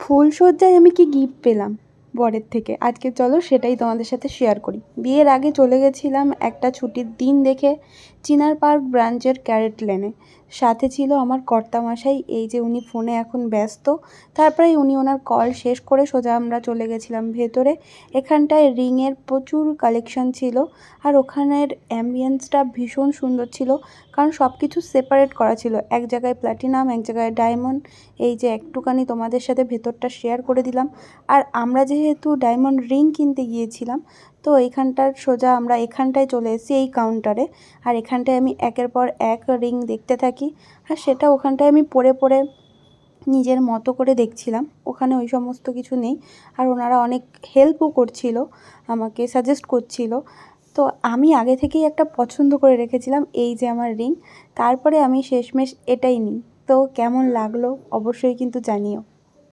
ফুলসজ্জায় আমি কি গিফট পেলাম বরের থেকে, আজকে চলো সেটাই তোমাদের সাথে শেয়ার করি। বিয়ের আগে চলে গেছিলাম একটা ছুটির দিন দেখে চিনার পার্ক ব্রাঞ্চের ক্যারেট লেনে। সাথে ছিল আমার কর্তামশাই, এই যে উনি ফোনে এখন ব্যস্ত। তারপরে উনি ওনার কল শেষ করে সোজা আমরা চলে গেছিলাম ভেতরে। এখানটায় রিংয়ের প্রচুর কালেকশন ছিল, আর ওখানের অ্যাম্বিয়েন্সটা ভীষণ সুন্দর ছিল, কারণ সব কিছু সেপারেট করা ছিল। এক জায়গায় প্ল্যাটিনাম, এক জায়গায় ডায়মন্ড। এই যে একটুখানি তোমাদের সাথে ভেতরটা শেয়ার করে দিলাম। আর আমরা যেহেতু ডায়মন্ড রিং কিনতে গিয়েছিলাম, তো এইখানটার সোজা আমরা এখানটায় চলে এসেছি এই কাউন্টারে। আর এখানটায় আমি একের পর এক রিং দেখতে থাকি, আর সেটা ওখানটায় আমি পরে পরে নিজের মতো করে দেখছিলাম। ওখানে ওই সমস্ত কিছু নেই, আর ওনারা অনেক হেল্পও করছিল, আমাকে সাজেস্ট করছিল। তো আমি আগে থেকেই একটা পছন্দ করে রেখেছিলাম, এই যে আমার রিং। তারপরে আমি শেষমেশ এটাই নিই। তো কেমন লাগলো অবশ্যই কিন্তু জানিও।